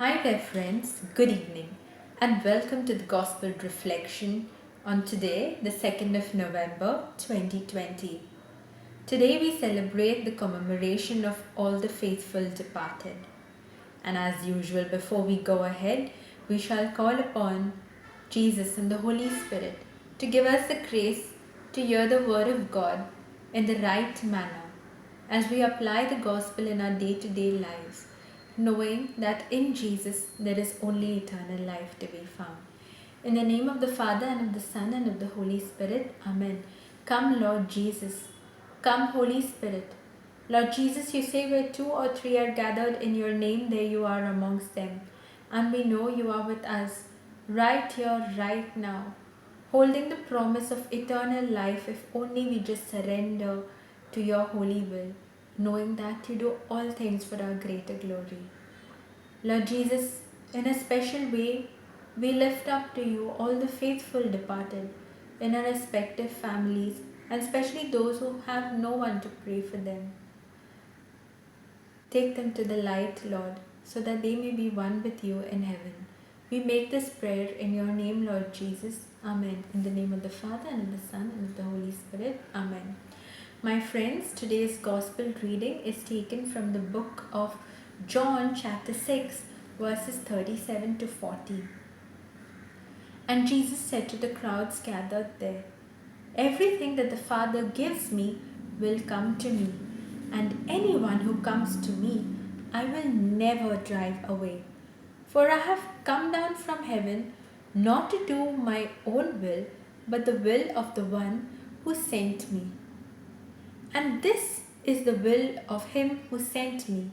Hi there, friends. Good evening, and welcome to the Gospel Reflection on today, the 2nd of November 2020. Today, we celebrate the commemoration of all the faithful departed. And as usual, before we go ahead, we shall call upon Jesus and the Holy Spirit to give us the grace to hear the Word of God in the right manner as we apply the gospel in our day to day lives, knowing that in Jesus there is only eternal life to be found. In the name of the Father, and of the Son, and of the Holy Spirit, Amen. Come, Lord Jesus. Come, Holy Spirit. Lord Jesus, you say where two or three are gathered in your name, there you are amongst them. And we know you are with us, right here, right now, holding the promise of eternal life if only we just surrender to your holy will, knowing that you do all things for our greater glory. Lord Jesus, in a special way, we lift up to you all the faithful departed in our respective families, and especially those who have no one to pray for them. Take them to the light, Lord, so that they may be one with you in heaven. We make this prayer in your name, Lord Jesus. Amen. In the name of the Father, and of the Son, and of the Holy Spirit. Amen. My friends, today's Gospel reading is taken from the book of John, chapter 6, verses 37 to 40. And Jesus said to the crowds gathered there, "Everything that the Father gives me will come to me, and anyone who comes to me, I will never drive away. For I have come down from heaven not to do my own will, but the will of the one who sent me. And this is the will of him who sent me,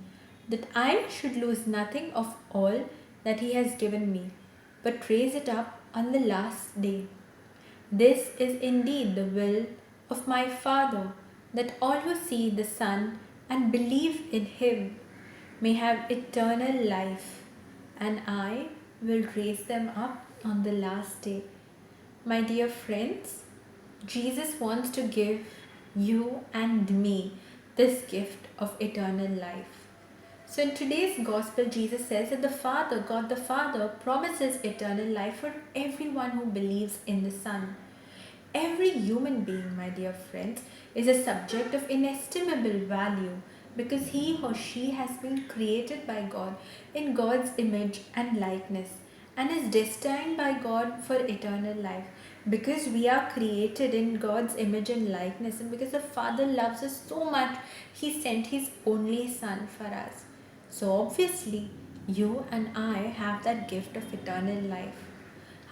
that I should lose nothing of all that he has given me, but raise it up on the last day. This is indeed the will of my Father, that all who see the Son and believe in him may have eternal life, and I will raise them up on the last day." My dear friends, Jesus wants to give you and me this gift of eternal life. So in today's gospel, Jesus says that the Father, God the Father, promises eternal life for everyone who believes in the Son. Every human being, my dear friends, is a subject of inestimable value because he or she has been created by God in God's image and likeness and is destined by God for eternal life. Because we are created in God's image and likeness, and because the Father loves us so much, He sent His only Son for us. So obviously, you and I have that gift of eternal life.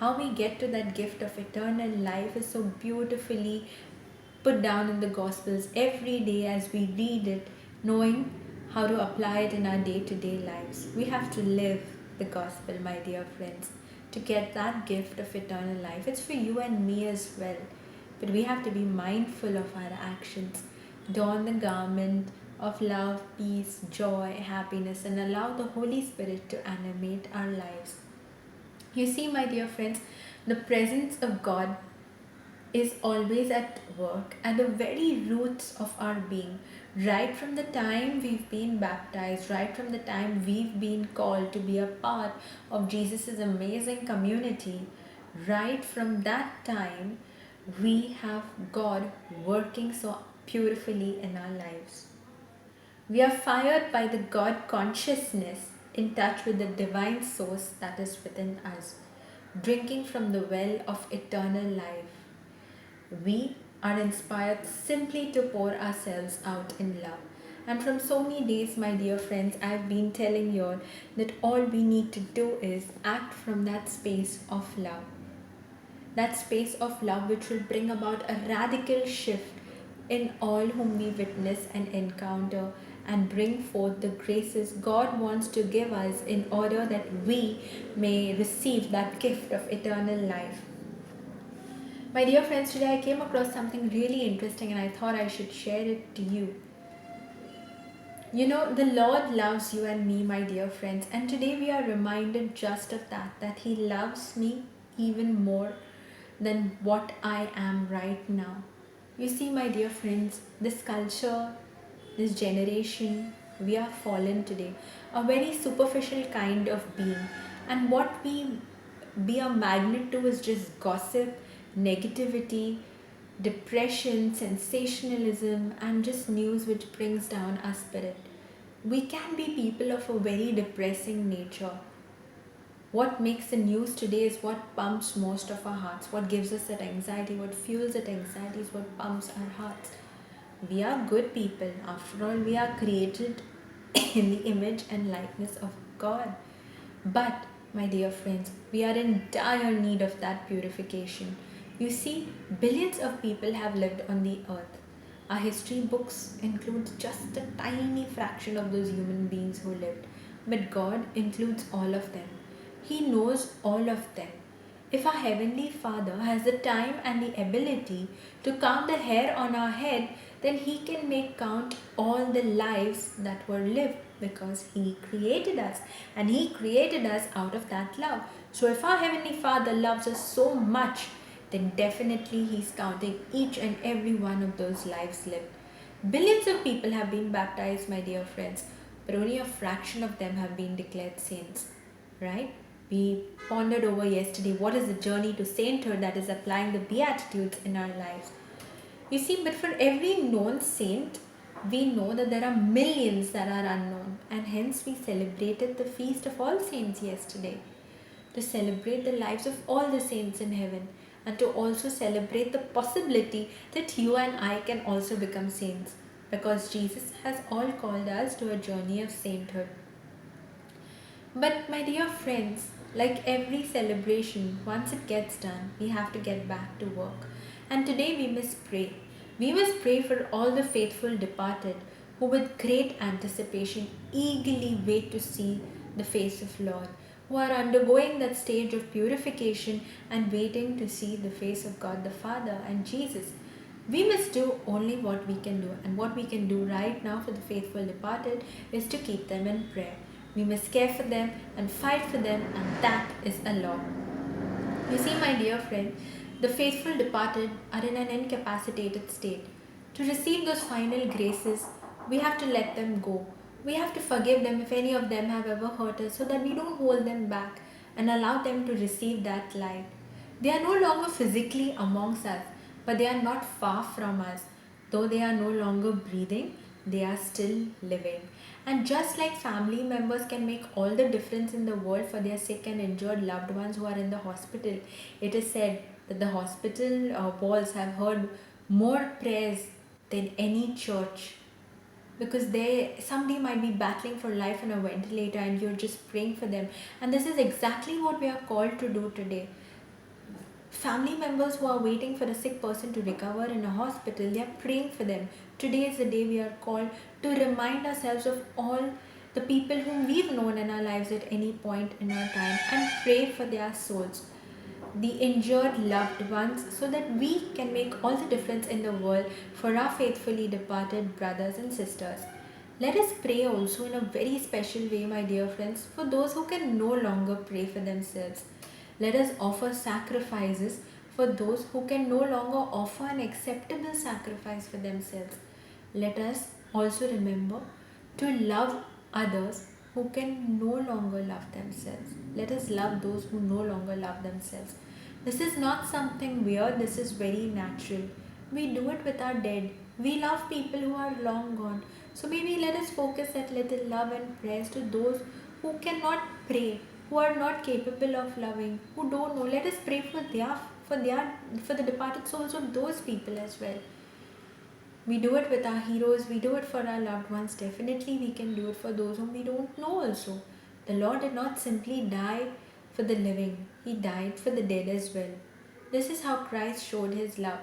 How we get to that gift of eternal life is so beautifully put down in the Gospels every day as we read it, knowing how to apply it in our day to day lives. We have to live the Gospel, my dear friends, to get that gift of eternal life. It's for you and me as well. But we have to be mindful of our actions, don the garment of love, peace, joy, happiness, and allow the Holy Spirit to animate our lives. You see, my dear friends, the presence of God is always at work at the very roots of our being. Right from the time we've been baptized, right from the time we've been called to be a part of Jesus' amazing community, right from that time, we have God working so beautifully in our lives. We are fired by the God consciousness, in touch with the divine source that is within us, drinking from the well of eternal life. We are inspired simply to pour ourselves out in love. And from so many days, my dear friends, I've been telling you that all we need to do is act from that space of love. That space of love which will bring about a radical shift in all whom we witness and encounter, and bring forth the graces God wants to give us in order that we may receive that gift of eternal life. My dear friends, today I came across something really interesting and I thought I should share it to you. You know, the Lord loves you and me, my dear friends, and today we are reminded just of that He loves me even more than what I am right now. You see, my dear friends, this culture, this generation, we are fallen today. a very superficial kind of being. And what we be a magnet to is just gossip, negativity, depression, sensationalism, and just news which brings down our spirit. We can be people of a very depressing nature. What makes the news today is what pumps most of our hearts, what gives us that anxiety, what fuels that anxiety is what pumps our hearts. We are good people. After all, we are created in the image and likeness of God. But, my dear friends, we are in dire need of that purification. You see, billions of people have lived on the earth. Our history books include just a tiny fraction of those human beings who lived, but God includes all of them. He knows all of them. If our Heavenly Father has the time and the ability to count the hair on our head, then He can make count all the lives that were lived because He created us and He created us out of that love. So, if our Heavenly Father loves us so much, then definitely He's counting each and every one of those lives lived. Billions of people have been baptized, my dear friends, but only a fraction of them have been declared saints, right? We pondered over yesterday what is the journey to sainthood, that is applying the Beatitudes in our lives. You see, but for every known saint, we know that there are millions that are unknown, and hence we celebrated the feast of all saints yesterday to celebrate the lives of all the saints in heaven and to also celebrate the possibility that you and I can also become saints because Jesus has all called us to a journey of sainthood. But, my dear friends, like every celebration, once it gets done, we have to get back to work. And today we must pray. We must pray for all the faithful departed who, with great anticipation, eagerly wait to see the face of Lord, who are undergoing that stage of purification and waiting to see the face of God the Father and Jesus. We must do only what we can do, and what we can do right now for the faithful departed is to keep them in prayer. We must care for them and fight for them, and that is a lot. You see, my dear friend, the faithful departed are in an incapacitated state. To receive those final graces, we have to let them go. We have to forgive them if any of them have ever hurt us so that we don't hold them back and allow them to receive that light. They are no longer physically amongst us, but they are not far from us. Though they are no longer breathing, they are still living. And just like family members can make all the difference in the world for their sick and injured loved ones who are in the hospital, it is said that the hospital walls have heard more prayers than any church, because somebody might be battling for life on a ventilator and you're just praying for them. And this is exactly what we are called to do today. Family members who are waiting for a sick person to recover in a hospital, they are praying for them. Today is the day we are called to remind ourselves of all the people whom we've known in our lives at any point in our time and pray for their souls, the injured loved ones, so that we can make all the difference in the world for our faithfully departed brothers and sisters. Let us pray also in a very special way, my dear friends, for those who can no longer pray for themselves. Let us offer sacrifices for those who can no longer offer an acceptable sacrifice for themselves. Let us also remember to love others who can no longer love themselves. Let us love those who no longer love themselves. This is not something weird, this is very natural. We do it with our dead. We love people who are long gone. So maybe let us focus that little love and prayers to those who cannot pray, who are not capable of loving, who don't know. Let us pray for the departed souls of those people as well. We do it with our heroes, we do it for our loved ones. Definitely we can do it for those whom we don't know also. The Lord did not simply die for the living, He died for the dead as well. This is how Christ showed His love.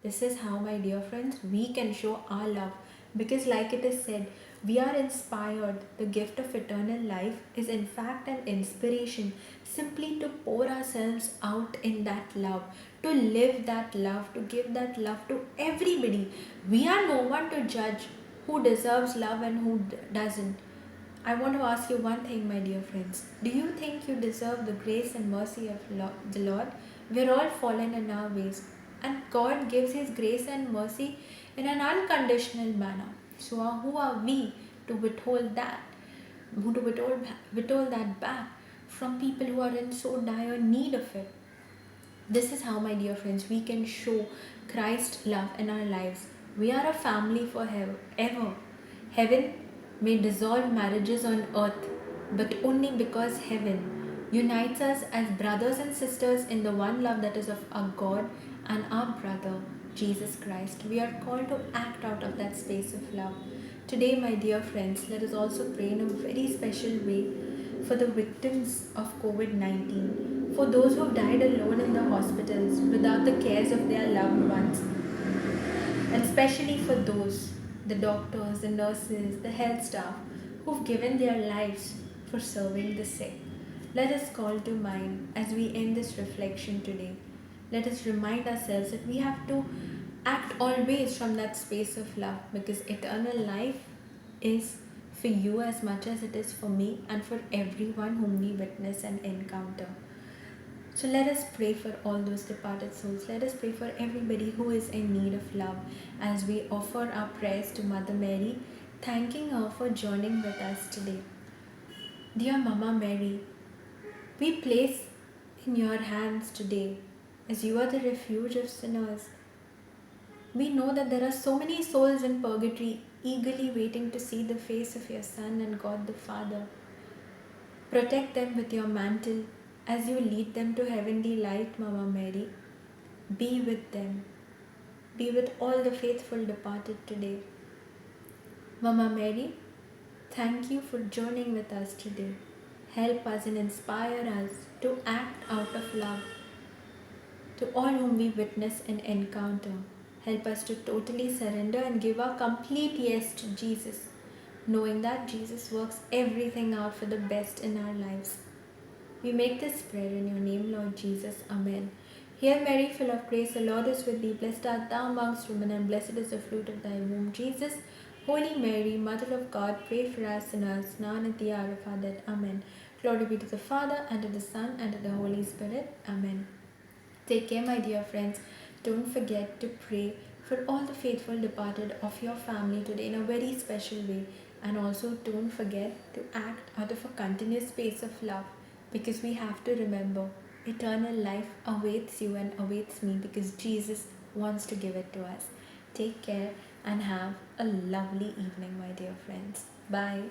This is how, my dear friends, we can show our love. Because like it is said, we are inspired. The gift of eternal life is in fact an inspiration simply to pour ourselves out in that love, to live that love, to give that love to everybody. We are no one to judge who deserves love and who doesn't. I want to ask you one thing, my dear friends. Do you think you deserve the grace and mercy of the Lord? We're all fallen in our ways, and God gives His grace and mercy in an unconditional manner. So, who are we to withhold that? to withhold that back from people who are in so dire need of it. This is how, my dear friends, we can show Christ's love in our lives. We are a family forever. Heaven may dissolve marriages on earth, but only because heaven unites us as brothers and sisters in the one love that is of our God and our brother, Jesus Christ. We are called to act out of that space of love. Today, my dear friends, let us also pray in a very special way for the victims of COVID 19, for those who died alone in the hospitals without the cares of their loved ones, and especially for those, the doctors, the nurses, the health staff, who've given their lives for serving the sick. Let us call to mind as we end this reflection today. Let us remind ourselves that we have to act always from that space of love, because eternal life is for you as much as it is for me and for everyone whom we witness and encounter. So let us pray for all those departed souls. Let us pray for everybody who is in need of love as we offer our prayers to Mother Mary, thanking her for joining with us today. Dear Mama Mary, we place in your hands today, as you are the refuge of sinners. We know that there are so many souls in purgatory eagerly waiting to see the face of your Son and God the Father. Protect them with your mantle as you lead them to heavenly light, Mama Mary. Be with them. Be with all the faithful departed today. Mama Mary, thank you for journeying with us today. Help us and inspire us to act out of love to all whom we witness and encounter. Help us to totally surrender and give our complete yes to Jesus, knowing that Jesus works everything out for the best in our lives. We make this prayer in your name, Lord Jesus. Amen. Hail Mary, full of grace, the Lord is with thee. Blessed art thou amongst women, and blessed is the fruit of thy womb, Jesus. Holy Mary, Mother of God, pray for us sinners, now and at the hour of our death. Amen. Glory be to the Father, and to the Son, and to the Holy Spirit. Amen. Take care, my dear friends. Don't forget to pray for all the faithful departed of your family today in a very special way. And also don't forget to act out of a continuous space of love, because we have to remember eternal life awaits you and awaits me, because Jesus wants to give it to us. Take care and have a lovely evening, my dear friends. Bye.